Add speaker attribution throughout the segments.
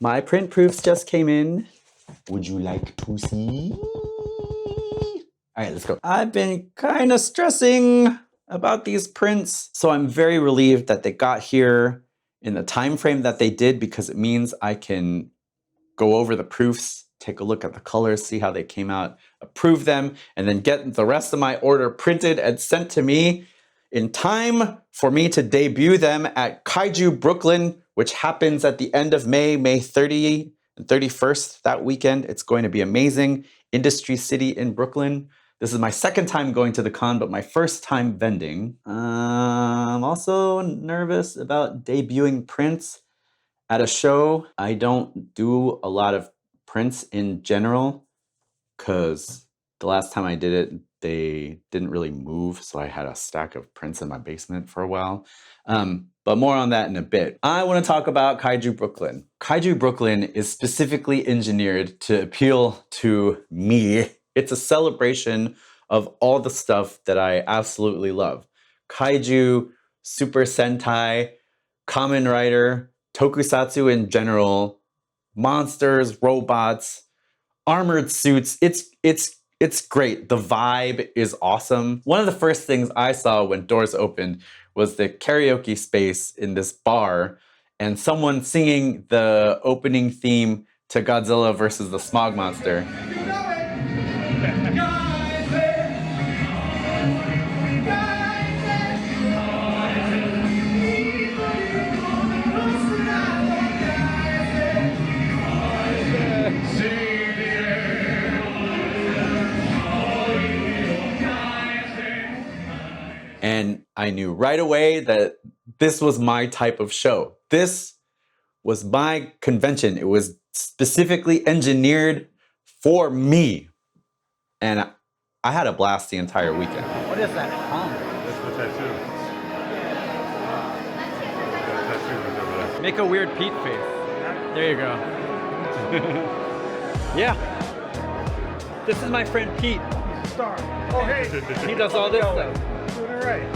Speaker 1: My print proofs just came in. Would you like to see? All right, let's go. I've been kind of stressing about these prints, so I'm very relieved that they got here in the time frame that they did, because it means I can go over the proofs, take a look at the colors, see how they came out, approve them, and then get the rest of my order printed and sent to me in time for me to debut them at Kaiju Brooklyn, which happens at the end of May, May 30 and 31st, that weekend. It's going to be amazing. Industry City in Brooklyn. This is my second time going to the con, but my first time vending. I'm also nervous about debuting prints at a show. I don't do a lot of prints in general because the last time I did it, they didn't really move, so I had a stack of prints in my basement for a while. But more on that in a bit. I want to talk about Kaiju Brooklyn. Kaiju Brooklyn is specifically engineered to appeal to me. It's a celebration of all the stuff that I absolutely love. Kaiju, Super Sentai, Kamen Rider, Tokusatsu in general, monsters, robots, armored suits. It's great. The vibe is awesome. One of the first things I saw when doors opened was the karaoke space in this bar and someone singing the opening theme to Godzilla versus the Smog Monster. And I knew right away that this was my type of show. This was my convention. It was specifically engineered for me. And I had a blast the entire weekend.
Speaker 2: What is that hum?
Speaker 3: That's the tattoo. That tattoo was over there.
Speaker 2: Make a weird Pete face. There you go. Yeah. This is my friend Pete.
Speaker 3: He's a star. Oh, hey.
Speaker 2: He does all this stuff.
Speaker 3: Doing it right.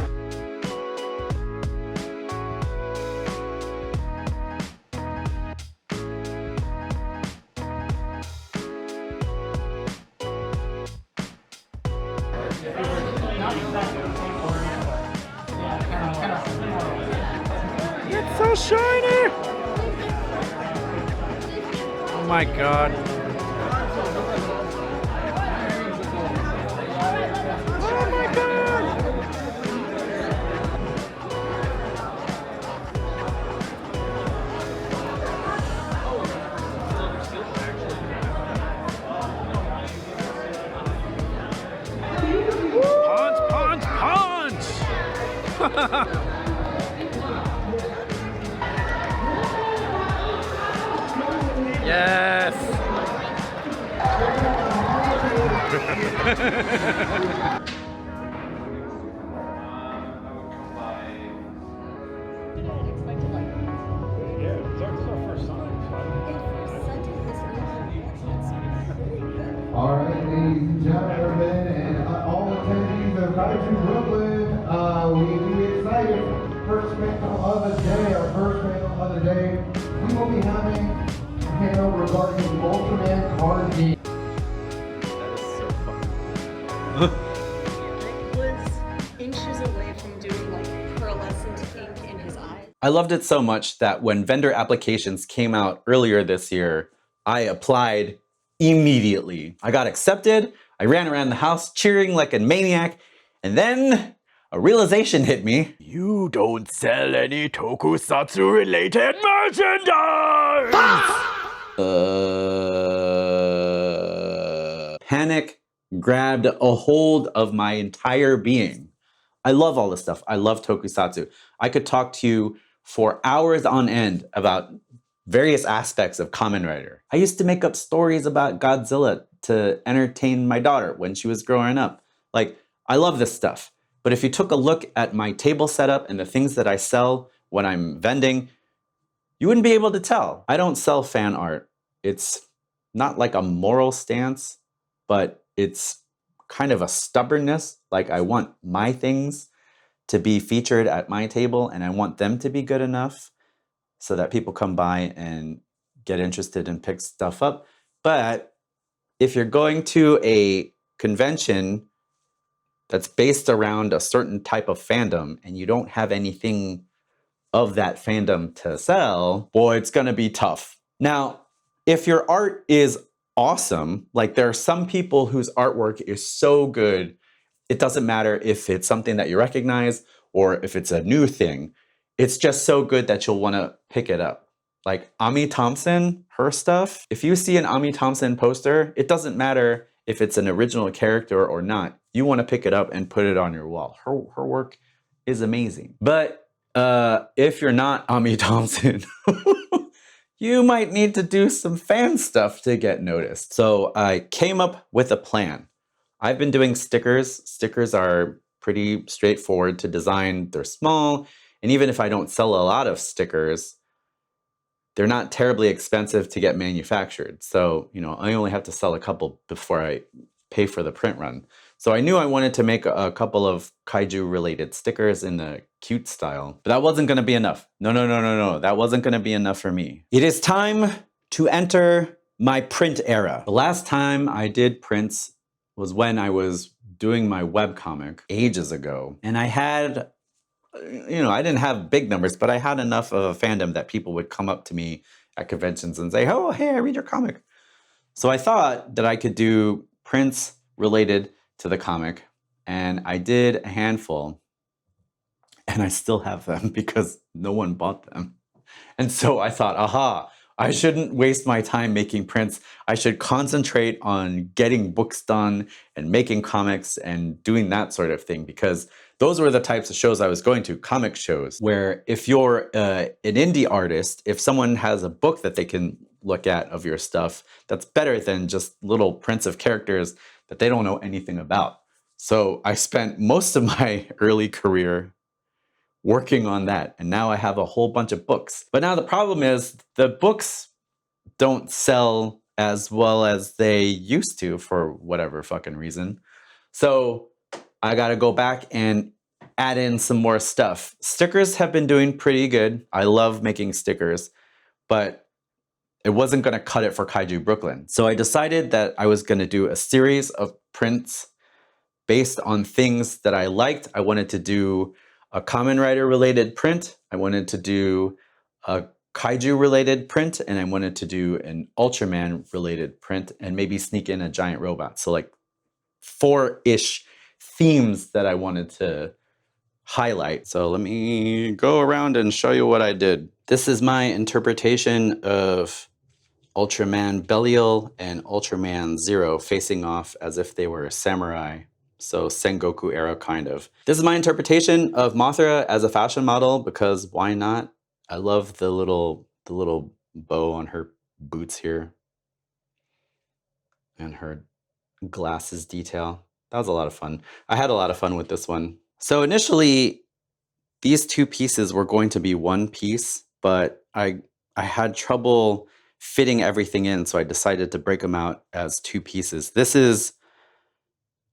Speaker 2: It's so shiny! Oh my god. Oh my god! Punch, punch, punch! Yes!
Speaker 3: Yeah, it's our first time.
Speaker 4: All right, ladies and gentlemen, and all attendees of Kaiju Brooklyn, we excited. First panel of the day, our first panel of the day, we will be having a panel regarding the Ultraman card game.
Speaker 1: That is so fun.
Speaker 5: Rick was inches away from doing like pearlescent ink in his eyes.
Speaker 1: I loved it so much that when vendor applications came out earlier this year, I applied immediately. I got accepted, I ran around the house cheering like a maniac, and then a realization hit me. You don't sell any tokusatsu related merchandise! Panic grabbed a hold of my entire being. I love all this stuff. I love tokusatsu. I could talk to you for hours on end about various aspects of Kamen Rider. I used to make up stories about Godzilla to entertain my daughter when she was growing up. Like, I love this stuff. But if you took a look at my table setup and the things that I sell when I'm vending, you wouldn't be able to tell. I don't sell fan art. It's not like a moral stance, but it's kind of a stubbornness. Like, I want my things to be featured at my table and I want them to be good enough so that people come by and get interested and pick stuff up. But if you're going to a convention that's based around a certain type of fandom and you don't have anything of that fandom to sell, boy, it's gonna be tough. Now, if your art is awesome, like there are some people whose artwork is so good, it doesn't matter if it's something that you recognize or if it's a new thing. It's just so good that you'll wanna pick it up. Like Ami Thompson, her stuff, if you see an Ami Thompson poster, it doesn't matter if it's an original character or not. You wanna pick it up and put it on your wall. Her work is amazing. But if you're not Ami Thompson, you might need to do some fan stuff to get noticed. So I came up with a plan. I've been doing stickers. Stickers are pretty straightforward to design. They're small. And even if I don't sell a lot of stickers, they're not terribly expensive to get manufactured. So, you know, I only have to sell a couple before I pay for the print run. So I knew I wanted to make a couple of kaiju related stickers in the cute style, but that wasn't gonna be enough. No, that wasn't gonna be enough for me. It is time to enter my print era. The last time I did prints was when I was doing my webcomic ages ago. And I had, you know, I didn't have big numbers, but I had enough of a fandom that people would come up to me at conventions and say, oh, hey, I read your comic. So I thought that I could do prints related to the comic, and I did a handful, and I still have them because no one bought them. And so I thought, aha, I shouldn't waste my time making prints. I should concentrate on getting books done and making comics and doing that sort of thing, because those were the types of shows I was going to, comic shows, where if you're an indie artist, if someone has a book that they can look at of your stuff, that's better than just little prints of characters that they don't know anything about. So I spent most of my early career working on that, and now I have a whole bunch of books. But now the problem is the books don't sell as well as they used to for whatever fucking reason. So I gotta go back and add in some more stuff. Stickers have been doing pretty good. I love making stickers, but it wasn't gonna cut it for Kaiju Brooklyn. So I decided that I was gonna do a series of prints based on things that I liked. I wanted to do a Kamen Rider related print. I wanted to do a Kaiju related print, and I wanted to do an Ultraman related print, and maybe sneak in a giant robot. So like 4-ish themes that I wanted to highlight. So let me go around and show you what I did. This is my interpretation of Ultraman Belial and Ultraman Zero facing off as if they were samurai. So Sengoku era kind of. This is my interpretation of Mothra as a fashion model, because why not? I love the little bow on her boots here and her glasses detail. That was a lot of fun. I had a lot of fun with this one. So initially, these two pieces were going to be one piece, but I had trouble fitting everything in, so I decided to break them out as two pieces. This is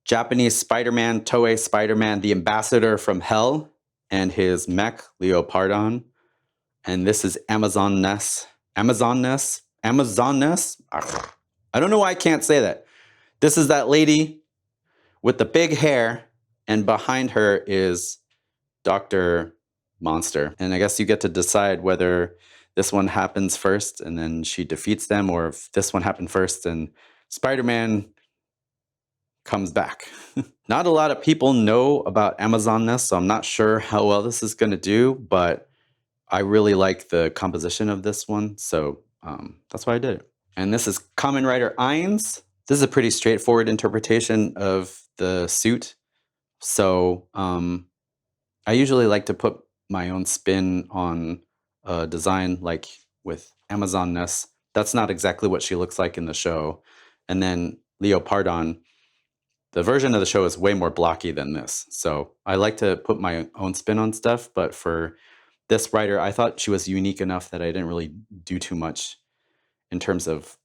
Speaker 1: Japanese Spider-Man, Toei Spider-Man, the Ambassador from Hell, and his mech, Leopardon. And this is Amazonness. Amazonness? Ugh. I don't know why I can't say that. This is that lady with the big hair, and behind her is Dr. Monster. And I guess you get to decide whether this one happens first and then she defeats them, or if this one happened first and Spider-Man comes back. Not a lot of people know about Amazonness, so I'm not sure how well this is going to do, but I really like the composition of this one, so that's why I did it. And this is Kamen Rider Ainz. This is a pretty straightforward interpretation of the suit. So I usually like to put my own spin on a design, like with Amazonness. That's not exactly what she looks like in the show. And then Leopardon, the version of the show is way more blocky than this. So I like to put my own spin on stuff, but for this writer, I thought she was unique enough that I didn't really do too much in terms of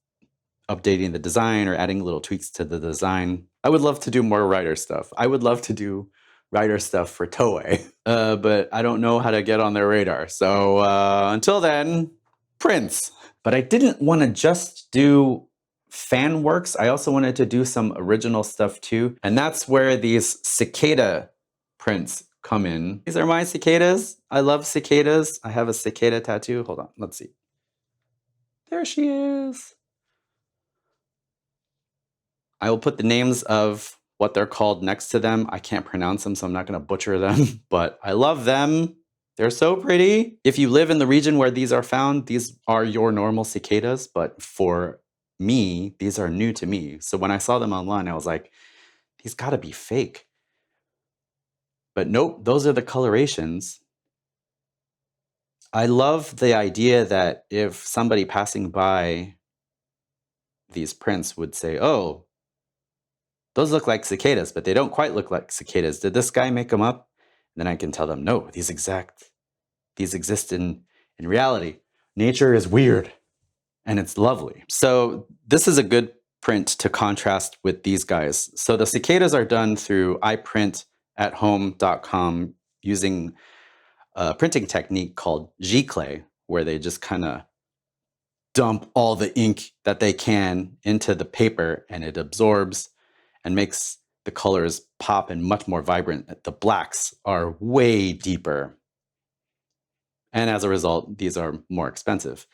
Speaker 1: updating the design or adding little tweaks to the design. I would love to do more writer stuff. I would love to do writer stuff for Toei, but I don't know how to get on their radar. So until then, prints. But I didn't want to just do fan works. I also wanted to do some original stuff too. And that's where these cicada prints come in. These are my cicadas. I love cicadas. I have a cicada tattoo. Hold on, let's see. There she is. I will put the names of what they're called next to them. I can't pronounce them, so I'm not going to butcher them, but I love them. They're so pretty. If you live in the region where these are found, these are your normal cicadas, but for me, these are new to me. So when I saw them online, I was like, these gotta be fake. But nope, those are the colorations. I love the idea that if somebody passing by these prints would say, oh, those look like cicadas, but they don't quite look like cicadas. Did this guy make them up? And then I can tell them, no, these exist in reality. Nature is weird and it's lovely. So this is a good print to contrast with these guys. So the cicadas are done through iPrint@home.com using a printing technique called giclée, where they just kind of dump all the ink that they can into the paper and it absorbs and makes the colors pop and much more vibrant. The blacks are way deeper. And as a result, these are more expensive.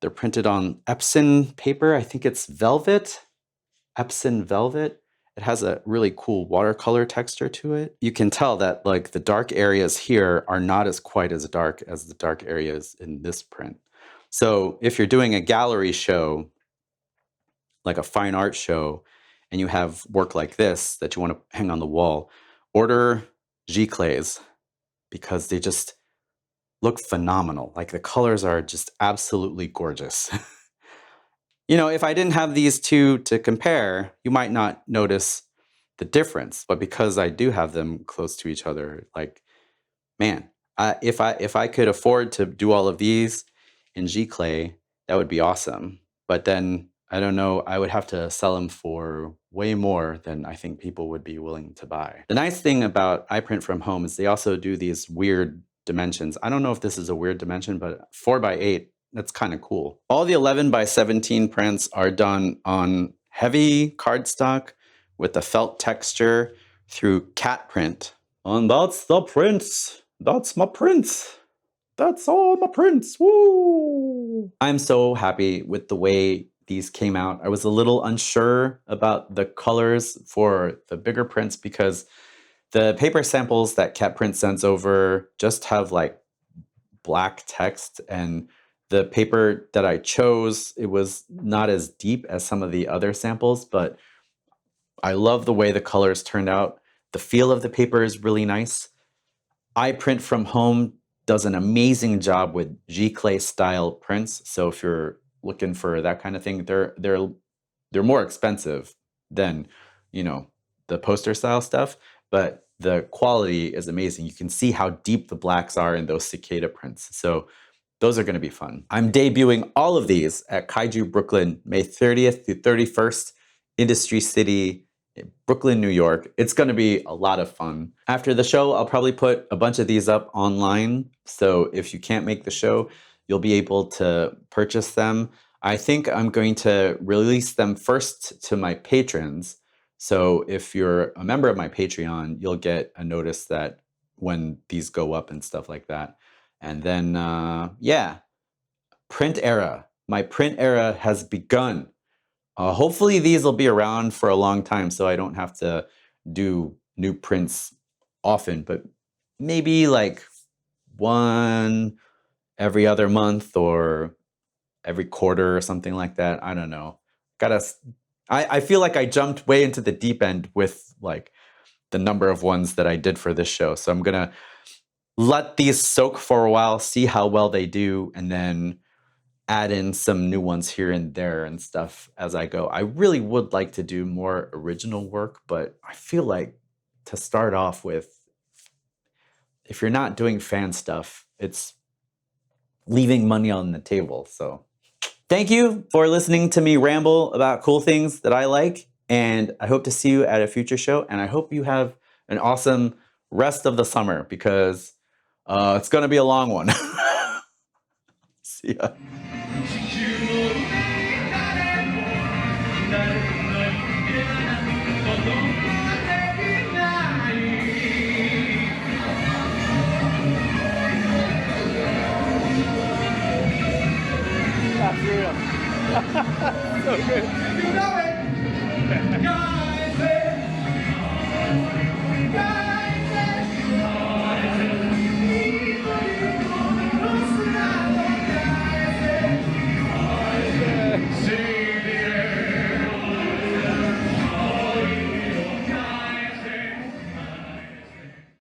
Speaker 1: They're printed on Epson paper. I think it's velvet, Epson velvet. It has a really cool watercolor texture to it. You can tell that like the dark areas here are not as quite as dark as the dark areas in this print. So if you're doing a gallery show, like a fine art show, and you have work like this that you want to hang on the wall, order giclées because they just look phenomenal. Like the colors are just absolutely gorgeous. You know, if I didn't have these two to compare, you might not notice the difference. But because I do have them close to each other, like, man, if I could afford to do all of these in giclée, that would be awesome. But then I don't know, I would have to sell them for way more than I think people would be willing to buy. The nice thing about iPrint from Home is they also do these weird dimensions. I don't know if this is a weird dimension, but 4x8, that's kind of cool. All the 11x17 prints are done on heavy cardstock with a felt texture through cat print. And that's the prints. That's my prints. That's all my prints. Woo! I'm so happy with the way these came out. I was a little unsure about the colors for the bigger prints because the paper samples that Cat Print sends over just have like black text, and the paper that I chose, it was not as deep as some of the other samples, but I love the way the colors turned out. The feel of the paper is really nice. iPrint from Home does an amazing job with giclée style prints. So if you're looking for that kind of thing, they're more expensive than, you know, the poster style stuff, but the quality is amazing. You can see how deep the blacks are in those cicada prints. So those are going to be fun. I'm debuting all of these at Kaiju Brooklyn, May 30th through 31st, Industry City, Brooklyn, New York. It's going to be a lot of fun. After the show, I'll probably put a bunch of these up online. So if you can't make the show, you'll be able to purchase them. I think I'm going to release them first to my patrons. So if you're a member of my Patreon, you'll get a notice that when these go up and stuff like that. And then, yeah, print era. My print era has begun. Hopefully these will be around for a long time so I don't have to do new prints often, but maybe like one every other month or every quarter or something like that. I don't know. I feel like I jumped way into the deep end with like the number of ones that I did for this show. So I'm gonna let these soak for a while, see how well they do, and then add in some new ones here and there and stuff as I go. I really would like to do more original work, but I feel like to start off with, if you're not doing fan stuff, it's leaving money on the table. So thank you for listening to me ramble about cool things that I like, and I hope to see you at a future show, and I hope you have an awesome rest of the summer because it's going to be a long one. See ya.